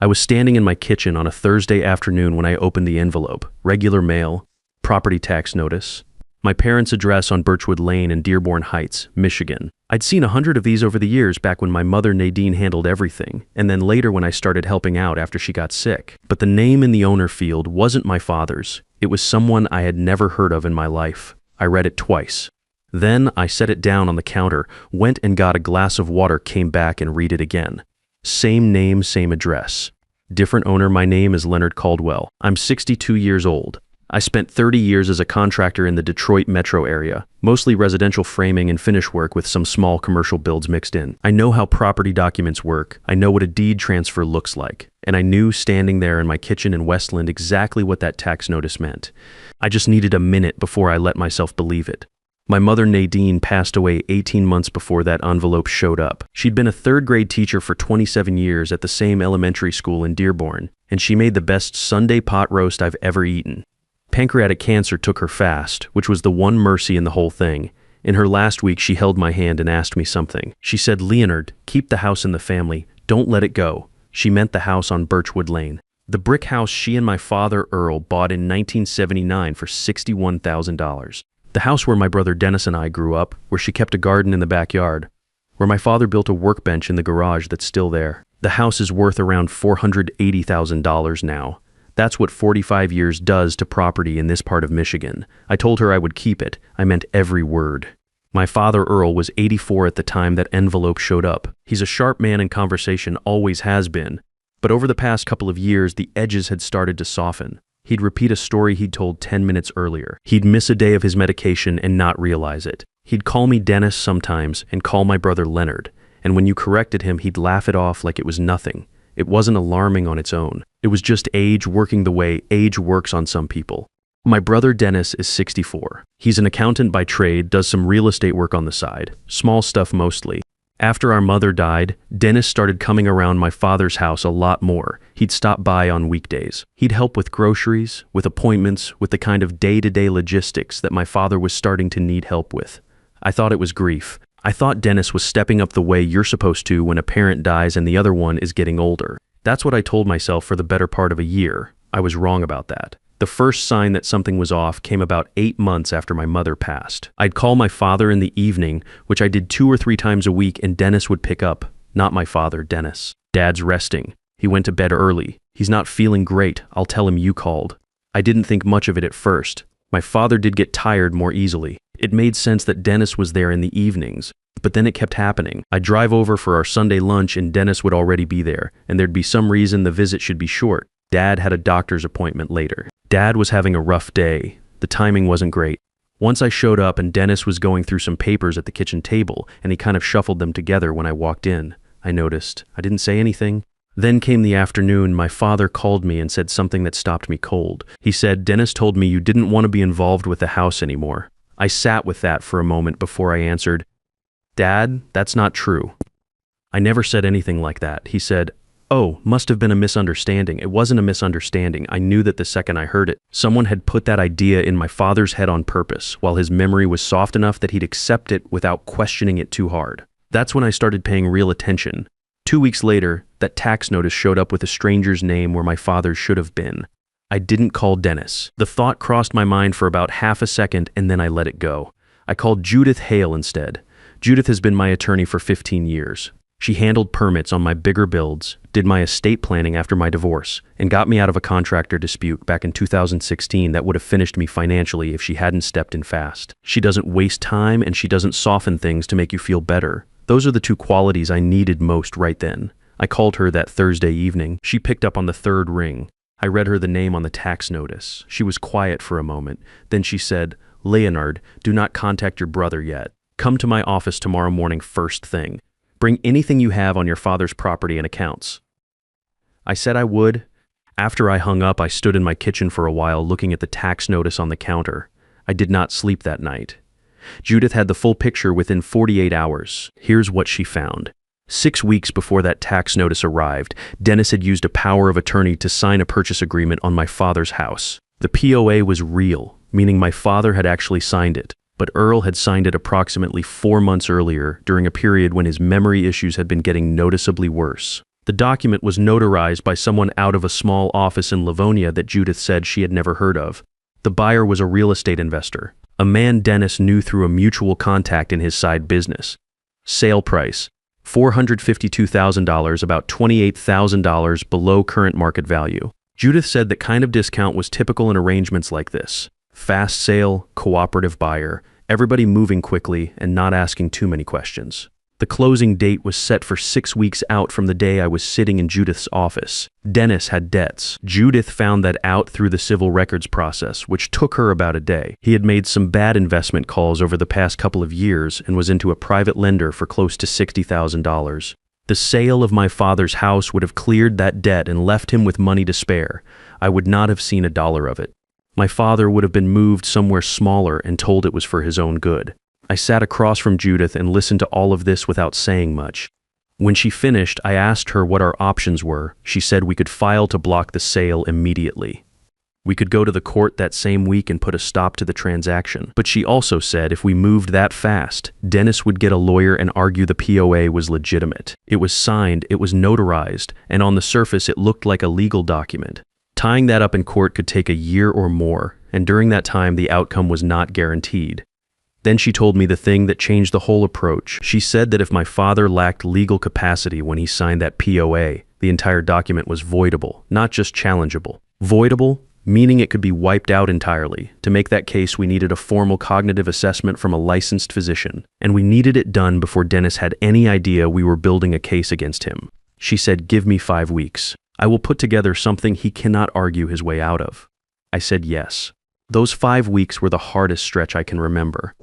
I was standing in my kitchen on a Thursday afternoon when I opened the envelope. Regular mail, property tax notice, my parents' address on Birchwood Lane in Dearborn Heights, Michigan. I'd seen 100 of these over the years back when my mother Nadine handled everything, and then later when I started helping out after she got sick. But the name in the owner field wasn't my father's. It was someone I had never heard of in my life. I read it twice. Then I set it down on the counter, went and got a glass of water, came back and read it again. Same name, same address. Different owner. My name is Leonard Caldwell. I'm 62 years old. I spent 30 years as a contractor in the Detroit metro area, mostly residential framing and finish work with some small commercial builds mixed in. I know how property documents work. I know what a deed transfer looks like. And I knew standing there in my kitchen in Westland exactly what that tax notice meant. I just needed a minute before I let myself believe it. My mother Nadine passed away 18 months before that envelope showed up. She'd been a third-grade teacher for 27 years at the same elementary school in Dearborn, and she made the best Sunday pot roast I've ever eaten. Pancreatic cancer took her fast, which was the one mercy in the whole thing. In her last week, she held my hand and asked me something. She said, "Leonard, keep the house in the family. Don't let it go." She meant the house on Birchwood Lane. The brick house she and my father, Earl, bought in 1979 for $61,000. The house where my brother Dennis and I grew up, where she kept a garden in the backyard, where my father built a workbench in the garage that's still there. The house is worth around $480,000 now. That's what 45 years does to property in this part of Michigan. I told her I would keep it. I meant every word. My father, Earl, was 84 at the time that envelope showed up. He's a sharp man in conversation, always has been. But over the past couple of years, the edges had started to soften. He'd repeat a story he'd told 10 minutes earlier. He'd miss a day of his medication and not realize it. He'd call me Dennis sometimes and call my brother Leonard. And when you corrected him, he'd laugh it off like it was nothing. It wasn't alarming on its own. It was just age working the way age works on some people. My brother Dennis is 64. He's an accountant by trade, does some real estate work on the side, small stuff mostly. After our mother died, Dennis started coming around my father's house a lot more. He'd stop by on weekdays. He'd help with groceries, with appointments, with the kind of day-to-day logistics that my father was starting to need help with. I thought it was grief. I thought Dennis was stepping up the way you're supposed to when a parent dies and the other one is getting older. That's what I told myself for the better part of a year. I was wrong about that. The first sign that something was off came about 8 months after my mother passed. I'd call my father in the evening, which I did 2 or 3 times a week, and Dennis would pick up. Not my father, Dennis. "Dad's resting. He went to bed early. He's not feeling great. I'll tell him you called." I didn't think much of it at first. My father did get tired more easily. It made sense that Dennis was there in the evenings, but then it kept happening. I'd drive over for our Sunday lunch and Dennis would already be there, and there'd be some reason the visit should be short. Dad had a doctor's appointment later. Dad was having a rough day. The timing wasn't great. Once I showed up and Dennis was going through some papers at the kitchen table, and he kind of shuffled them together when I walked in. I noticed. I didn't say anything. Then came the afternoon. My father called me and said something that stopped me cold. He said, "Dennis told me you didn't want to be involved with the house anymore." I sat with that for a moment before I answered, "Dad, that's not true." I never said anything like that. He said, "Oh, must have been a misunderstanding." It wasn't a misunderstanding. I knew that the second I heard it. Someone had put that idea in my father's head on purpose, while his memory was soft enough that he'd accept it without questioning it too hard. That's when I started paying real attention. 2 weeks later, that tax notice showed up with a stranger's name where my father should have been. I didn't call Dennis. The thought crossed my mind for about half a second, and then I let it go. I called Judith Hale instead. Judith has been my attorney for 15 years. She handled permits on my bigger builds, did my estate planning after my divorce, and got me out of a contractor dispute back in 2016 that would have finished me financially if she hadn't stepped in fast. She doesn't waste time, and she doesn't soften things to make you feel better. Those are the 2 qualities I needed most right then. I called her that Thursday evening. She picked up on the 3rd ring. I read her the name on the tax notice. She was quiet for a moment. Then she said, "Leonard, do not contact your brother yet. Come to my office tomorrow morning first thing. Bring anything you have on your father's property and accounts." I said I would. After I hung up, I stood in my kitchen for a while looking at the tax notice on the counter. I did not sleep that night. Judith had the full picture within 48 hours. Here's what she found. 6 weeks before that tax notice arrived, Dennis had used a power of attorney to sign a purchase agreement on my father's house. The POA was real, meaning my father had actually signed it, but Earl had signed it approximately 4 months earlier during a period when his memory issues had been getting noticeably worse. The document was notarized by someone out of a small office in Livonia that Judith said she had never heard of. The buyer was a real estate investor, a man Dennis knew through a mutual contact in his side business. Sale price, $452,000, about $28,000 below current market value. Judith said that kind of discount was typical in arrangements like this. Fast sale, cooperative buyer, everybody moving quickly and not asking too many questions. The closing date was set for 6 weeks out from the day I was sitting in Judith's office. Dennis had debts. Judith found that out through the civil records process, which took her about a day. He had made some bad investment calls over the past couple of years and was into a private lender for close to $60,000. The sale of my father's house would have cleared that debt and left him with money to spare. I would not have seen a dollar of it. My father would have been moved somewhere smaller and told it was for his own good. I sat across from Judith and listened to all of this without saying much. When she finished, I asked her what our options were. She said we could file to block the sale immediately. We could go to the court that same week and put a stop to the transaction. But she also said if we moved that fast, Dennis would get a lawyer and argue the POA was legitimate. It was signed, it was notarized, and on the surface it looked like a legal document. Tying that up in court could take a year or more, and during that time the outcome was not guaranteed. Then she told me the thing that changed the whole approach. She said that if my father lacked legal capacity when he signed that POA, the entire document was voidable, not just challengeable. Voidable, meaning it could be wiped out entirely. To make that case, we needed a formal cognitive assessment from a licensed physician, and we needed it done before Dennis had any idea we were building a case against him. She said, "Give me 5 weeks. I will put together something he cannot argue his way out of." I said yes. Those 5 weeks were the hardest stretch I can remember.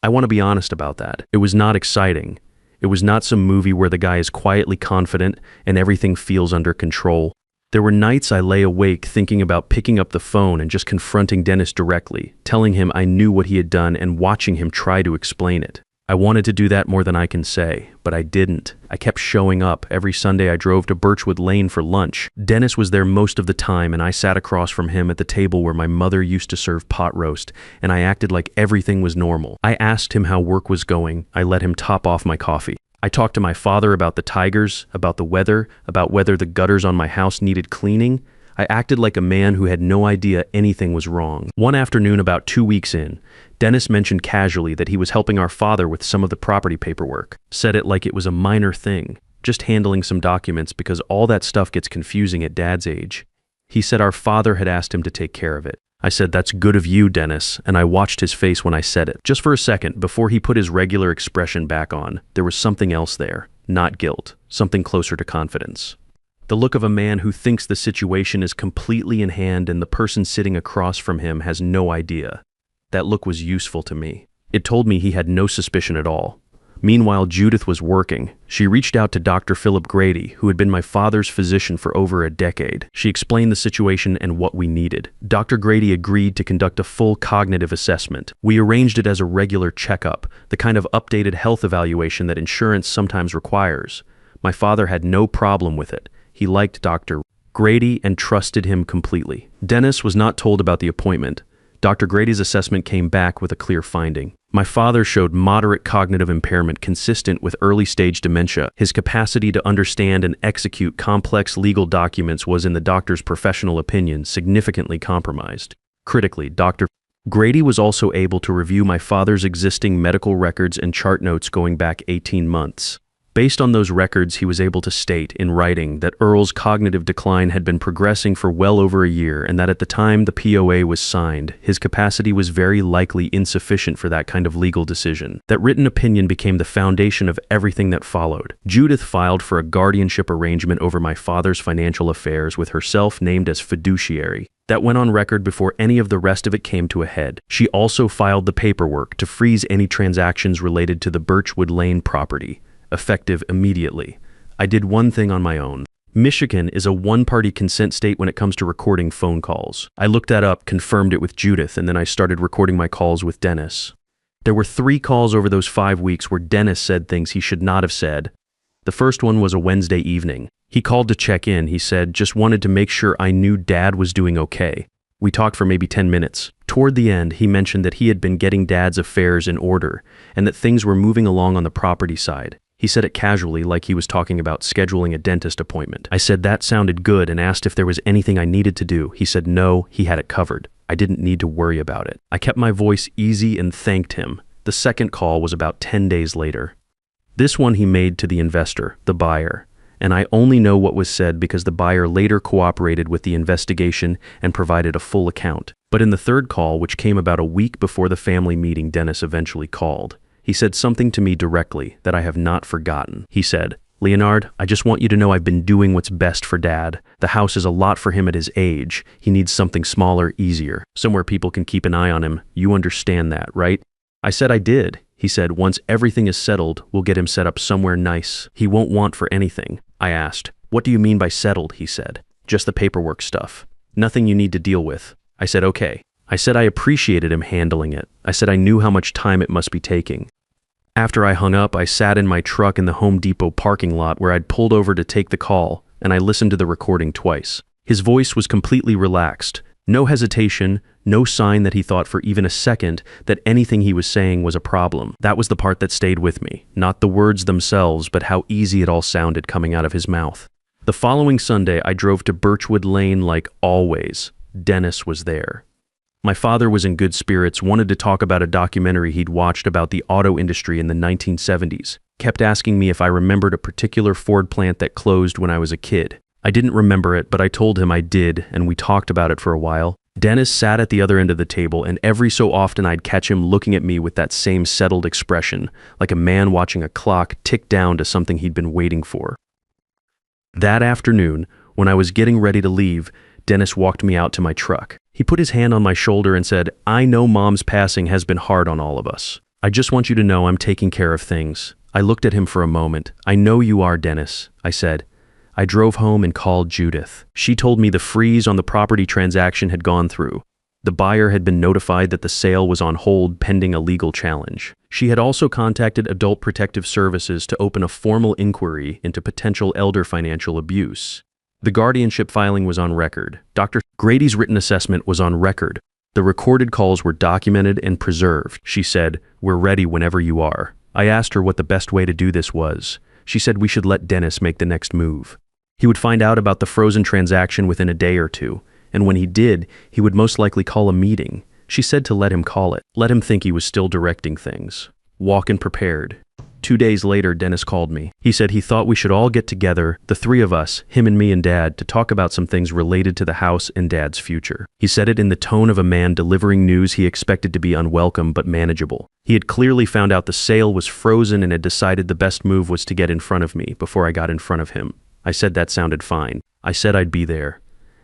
I want to be honest about that. It was not exciting. It was not some movie where the guy is quietly confident and everything feels under control. There were nights I lay awake thinking about picking up the phone and just confronting Dennis directly, telling him I knew what he had done and watching him try to explain it. I wanted to do that more than I can say, but I didn't. I kept showing up. Every Sunday I drove to Birchwood Lane for lunch. Dennis was there most of the time, and I sat across from him at the table where my mother used to serve pot roast, and I acted like everything was normal. I asked him how work was going. I let him top off my coffee. I talked to my father about the tigers, about the weather, about whether the gutters on my house needed cleaning. I acted like a man who had no idea anything was wrong. One afternoon, about 2 weeks in, Dennis mentioned casually that he was helping our father with some of the property paperwork. Said it like it was a minor thing, just handling some documents because all that stuff gets confusing at Dad's age. He said our father had asked him to take care of it. I said, "That's good of you, Dennis," and I watched his face when I said it. Just for a second, before he put his regular expression back on, there was something else there. Not guilt, something closer to confidence. The look of a man who thinks the situation is completely in hand and the person sitting across from him has no idea. That look was useful to me. It told me he had no suspicion at all. Meanwhile, Judith was working. She reached out to Dr. Philip Grady, who had been my father's physician for over a decade. She explained the situation and what we needed. Dr. Grady agreed to conduct a full cognitive assessment. We arranged it as a regular checkup, the kind of updated health evaluation that insurance sometimes requires. My father had no problem with it. He liked Dr. Grady and trusted him completely. Dennis was not told about the appointment. Dr. Grady's assessment came back with a clear finding. My father showed moderate cognitive impairment consistent with early-stage dementia. His capacity to understand and execute complex legal documents was, in the doctor's professional opinion, significantly compromised. Critically, Dr. Grady was also able to review my father's existing medical records and chart notes going back 18 months. Based on those records, he was able to state in writing that Earl's cognitive decline had been progressing for well over a year and that at the time the POA was signed, his capacity was very likely insufficient for that kind of legal decision. That written opinion became the foundation of everything that followed. Judith filed for a guardianship arrangement over my father's financial affairs with herself named as fiduciary. That went on record before any of the rest of it came to a head. She also filed the paperwork to freeze any transactions related to the Birchwood Lane property, effective immediately. I did one thing on my own. Michigan is a one-party consent state when it comes to recording phone calls. I looked that up, confirmed it with Judith, and then I started recording my calls with Dennis. There were 3 calls over those 5 weeks where Dennis said things he should not have said. The first one was a Wednesday evening. He called to check in. He said, "Just wanted to make sure I knew Dad was doing okay." We talked for maybe 10 minutes. Toward the end, he mentioned that he had been getting Dad's affairs in order and that things were moving along on the property side. He said it casually, like he was talking about scheduling a dentist appointment. I said that sounded good and asked if there was anything I needed to do. He said no, he had it covered. I didn't need to worry about it. I kept my voice easy and thanked him. The second call was about 10 days later. This one he made to the investor, the buyer, and I only know what was said because the buyer later cooperated with the investigation and provided a full account. But in the third call, which came about a week before the family meeting Dennis eventually called, he said something to me directly that I have not forgotten. He said, "Leonard, I just want you to know I've been doing what's best for Dad. The house is a lot for him at his age. He needs something smaller, easier, somewhere people can keep an eye on him. You understand that, right?" I said I did. He said, "Once everything is settled, we'll get him set up somewhere nice. He won't want for anything." I asked, "What do you mean by settled?" He said, "Just the paperwork stuff. Nothing you need to deal with." I said, "Okay." I said I appreciated him handling it. I said I knew how much time it must be taking. After I hung up, I sat in my truck in the Home Depot parking lot where I'd pulled over to take the call, and I listened to the recording twice. His voice was completely relaxed. No hesitation, no sign that he thought for even a second that anything he was saying was a problem. That was the part that stayed with me, not the words themselves, but how easy it all sounded coming out of his mouth. The following Sunday, I drove to Birchwood Lane like always. Dennis was there. My father was in good spirits, wanted to talk about a documentary he'd watched about the auto industry in the 1970s, kept asking me if I remembered a particular Ford plant that closed when I was a kid. I didn't remember it, but I told him I did, and we talked about it for a while. Dennis sat at the other end of the table, and every so often I'd catch him looking at me with that same settled expression, like a man watching a clock tick down to something he'd been waiting for. That afternoon, when I was getting ready to leave, Dennis walked me out to my truck. He put his hand on my shoulder and said, "I know Mom's passing has been hard on all of us. I just want you to know I'm taking care of things." I looked at him for a moment. "I know you are, Dennis," I said. I drove home and called Judith. She told me the freeze on the property transaction had gone through. The buyer had been notified that the sale was on hold pending a legal challenge. She had also contacted Adult Protective Services to open a formal inquiry into potential elder financial abuse. The guardianship filing was on record. Dr. Grady's written assessment was on record. The recorded calls were documented and preserved. She said, "We're ready whenever you are." I asked her what the best way to do this was. She said we should let Dennis make the next move. He would find out about the frozen transaction within a day or two, and when he did, he would most likely call a meeting. She said to let him call it, let him think he was still directing things. Walk in prepared. 2 days later, Dennis called me. He said he thought we should all get together, the three of us, him and me and Dad, to talk about some things related to the house and Dad's future. He said it in the tone of a man delivering news he expected to be unwelcome but manageable. He had clearly found out the sale was frozen and had decided the best move was to get in front of me before I got in front of him. I said that sounded fine. I said I'd be there.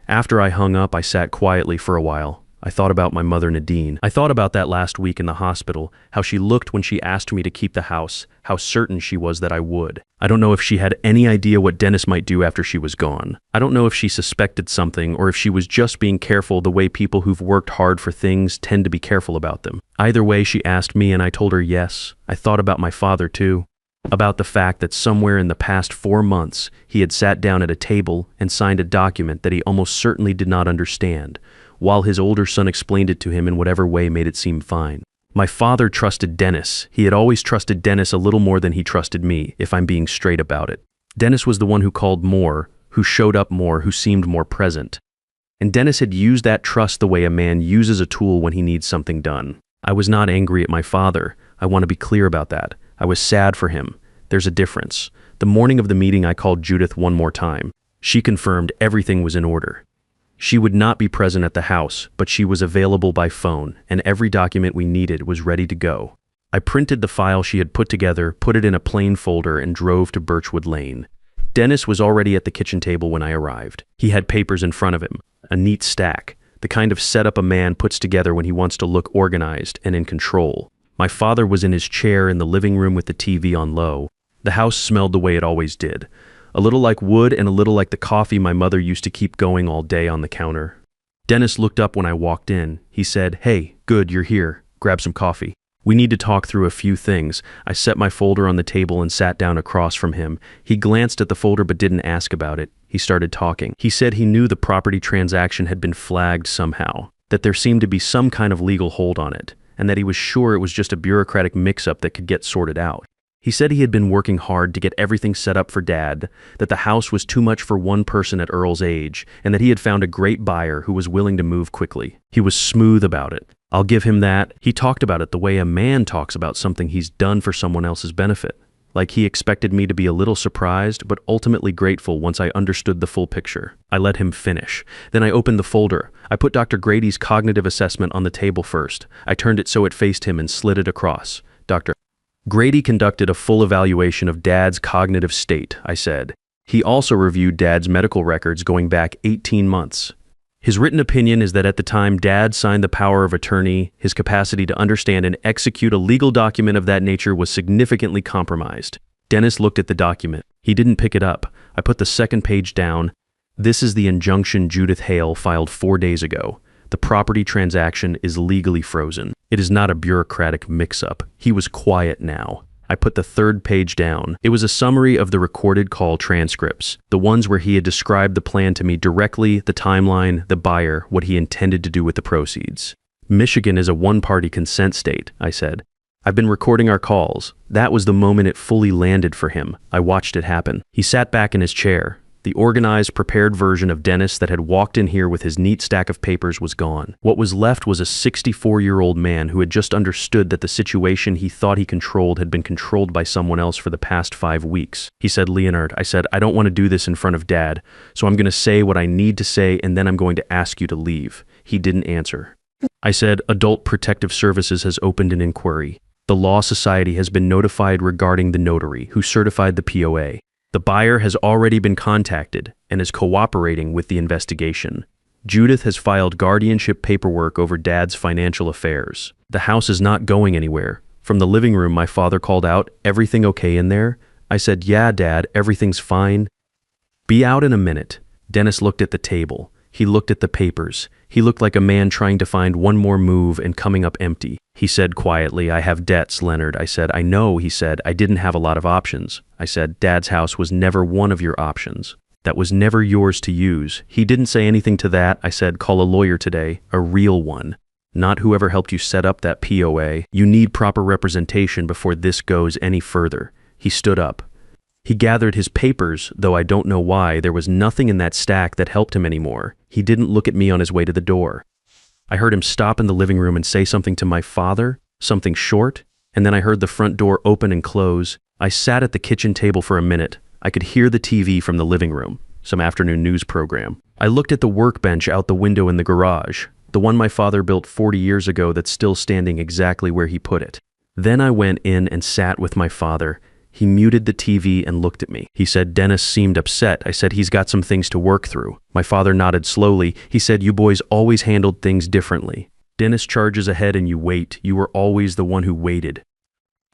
After I hung up, I sat quietly for a while. I thought about my mother Nadine. I thought about that last week in the hospital, how she looked when she asked me to keep the house, how certain she was that I would. I don't know if she had any idea what Dennis might do after she was gone. I don't know if she suspected something or if she was just being careful the way people who've worked hard for things tend to be careful about them. Either way, she asked me and I told her yes. I thought about my father too. About the fact that somewhere in the past 4 months, he had sat down at a table and signed a document that he almost certainly did not understand, while his older son explained it to him in whatever way made it seem fine. My father trusted Dennis. He had always trusted Dennis a little more than he trusted me, if I'm being straight about it. Dennis was the one who called more, who showed up more, who seemed more present. And Dennis had used that trust the way a man uses a tool when he needs something done. I was not angry at my father. I want to be clear about that. I was sad for him. There's a difference. The morning of the meeting, I called Judith one more time. She confirmed everything was in order. She would not be present at the house, but she was available by phone, and every document we needed was ready to go. I printed the file she had put together, put it in a plain folder, and drove to Birchwood Lane. Dennis was already at the kitchen table when I arrived. He had papers in front of him, a neat stack, the kind of setup a man puts together when he wants to look organized and in control. My father was in his chair in the living room with the TV on low. The house smelled the way it always did. A little like wood and a little like the coffee my mother used to keep going all day on the counter. Dennis looked up when I walked in. He said, "Hey, good, you're here. Grab some coffee. We need to talk through a few things." I set my folder on the table and sat down across from him. He glanced at the folder but didn't ask about it. He started talking. He said he knew the property transaction had been flagged somehow, that there seemed to be some kind of legal hold on it, and that he was sure it was just a bureaucratic mix-up that could get sorted out. He said he had been working hard to get everything set up for Dad, that the house was too much for one person at Earl's age, and that he had found a great buyer who was willing to move quickly. He was smooth about it. I'll give him that. He talked about it the way a man talks about something he's done for someone else's benefit. Like he expected me to be a little surprised, but ultimately grateful once I understood the full picture. I let him finish. Then I opened the folder. I put Dr. Grady's cognitive assessment on the table first. I turned it so it faced him and slid it across. Dr. Grady conducted a full evaluation of Dad's cognitive state, I said. He also reviewed Dad's medical records going back 18 months. His written opinion is that at the time Dad signed the power of attorney, his capacity to understand and execute a legal document of that nature was significantly compromised. Dennis looked at the document. He didn't pick it up. I put the second page down. This is the injunction Judith Hale filed 4 days ago. The property transaction is legally frozen. It is not a bureaucratic mix-up. He was quiet now. I put the third page down. It was a summary of the recorded call transcripts, the ones where he had described the plan to me directly, the timeline, the buyer, what he intended to do with the proceeds. Michigan is a one-party consent state, I said. I've been recording our calls. That was the moment it fully landed for him. I watched it happen. He sat back in his chair. The organized, prepared version of Dennis that had walked in here with his neat stack of papers was gone. What was left was a 64-year-old man who had just understood that the situation he thought he controlled had been controlled by someone else for the past 5 weeks. He said, Leonard, I said, I don't want to do this in front of Dad, so I'm going to say what I need to say and then I'm going to ask you to leave. He didn't answer. I said, Adult Protective Services has opened an inquiry. The Law Society has been notified regarding the notary who certified the POA. The buyer has already been contacted and is cooperating with the investigation. Judith has filed guardianship paperwork over Dad's financial affairs. The house is not going anywhere. From the living room, my father called out, "Everything okay in there?" I said, "Yeah, Dad, everything's fine." "Be out in a minute." Dennis looked at the table. He looked at the papers. He looked like a man trying to find one more move and coming up empty. He said quietly, "I have debts, Leonard." I said, "I know," he said. "I didn't have a lot of options." I said, "Dad's house was never one of your options. That was never yours to use." He didn't say anything to that. I said, "Call a lawyer today, a real one. Not whoever helped you set up that POA. You need proper representation before this goes any further." He stood up. He gathered his papers, though I don't know why. There was nothing in that stack that helped him anymore. He didn't look at me on his way to the door. I heard him stop in the living room and say something to my father, something short, and then I heard the front door open and close. I sat at the kitchen table for a minute. I could hear the TV from the living room, some afternoon news program. I looked at the workbench out the window in the garage, the one my father built 40 years ago that's still standing exactly where he put it. Then I went in and sat with my father. He muted the TV and looked at me. He said Dennis seemed upset. I said he's got some things to work through. My father nodded slowly. He said, "You boys always handled things differently. Dennis charges ahead and you wait. You were always the one who waited."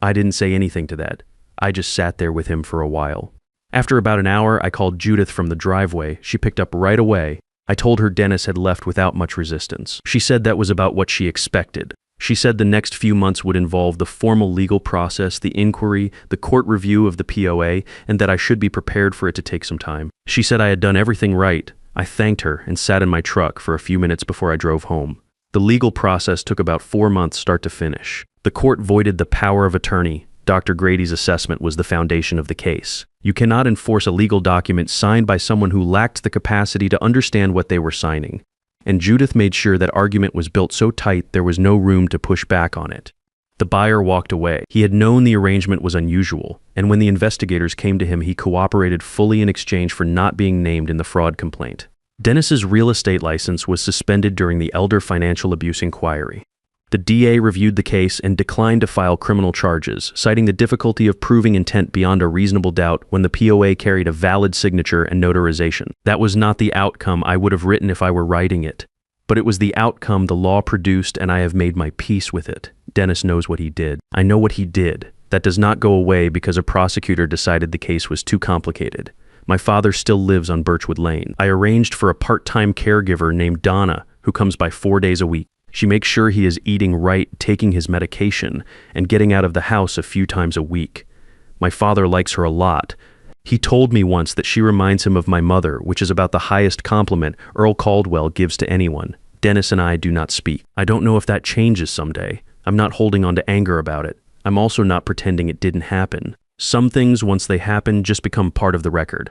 I didn't say anything to that. I just sat there with him for a while. After about an hour, I called Judith from the driveway. She picked up right away. I told her Dennis had left without much resistance. She said that was about what she expected. She said the next few months would involve the formal legal process, the inquiry, the court review of the POA, and that I should be prepared for it to take some time. She said I had done everything right. I thanked her and sat in my truck for a few minutes before I drove home. The legal process took about 4 months start to finish. The court voided the power of attorney. Dr. Grady's assessment was the foundation of the case. You cannot enforce a legal document signed by someone who lacked the capacity to understand what they were signing. And Judith made sure that argument was built so tight there was no room to push back on it. The buyer walked away. He had known the arrangement was unusual, and when the investigators came to him, he cooperated fully in exchange for not being named in the fraud complaint. Dennis's real estate license was suspended during the Elder Financial Abuse Inquiry. The DA reviewed the case and declined to file criminal charges, citing the difficulty of proving intent beyond a reasonable doubt when the POA carried a valid signature and notarization. That was not the outcome I would have written if I were writing it, but it was the outcome the law produced, and I have made my peace with it. Dennis knows what he did. I know what he did. That does not go away because a prosecutor decided the case was too complicated. My father still lives on Birchwood Lane. I arranged for a part-time caregiver named Donna, who comes by 4 days a week. She makes sure he is eating right, taking his medication, and getting out of the house a few times a week. My father likes her a lot. He told me once that she reminds him of my mother, which is about the highest compliment Earl Caldwell gives to anyone. Dennis and I do not speak. I don't know if that changes someday. I'm not holding on to anger about it. I'm also not pretending it didn't happen. Some things, once they happen, just become part of the record.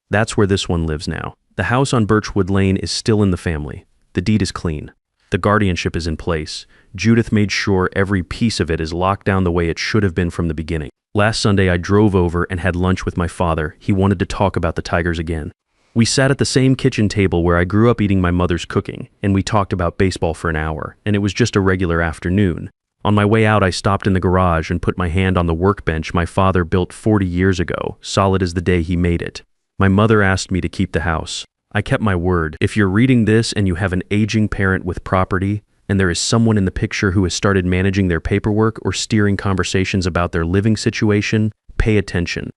That's where this one lives now. The house on Birchwood Lane is still in the family. The deed is clean. The guardianship is in place. Judith made sure every piece of it is locked down the way it should have been from the beginning. Last Sunday, I drove over and had lunch with my father. He wanted to talk about the Tigers again. We sat at the same kitchen table where I grew up eating my mother's cooking, and we talked about baseball for an hour, and it was just a regular afternoon. On my way out, I stopped in the garage and put my hand on the workbench my father built 40 years ago, solid as the day he made it. My mother asked me to keep the house. I kept my word. If you're reading this and you have an aging parent with property, and there is someone in the picture who has started managing their paperwork or steering conversations about their living situation, pay attention.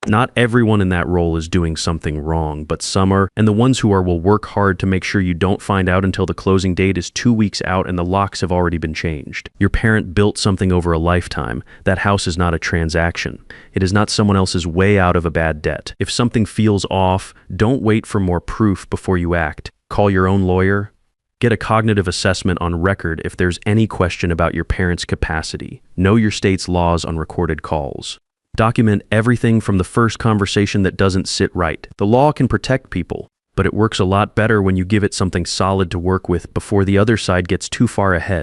Not everyone in that role is doing something wrong, but some are, and the ones who are will work hard to make sure you don't find out until the closing date is 2 weeks out and the locks have already been changed. Your parent built something over a lifetime. That house is not a transaction. It is not someone else's way out of a bad debt. If something feels off, don't wait for more proof before you act. Call your own lawyer. Get a cognitive assessment on record if there's any question about your parent's capacity. Know your state's laws on recorded calls. Document everything from the first conversation that doesn't sit right. The law can protect people, but it works a lot better when you give it something solid to work with before the other side gets too far ahead.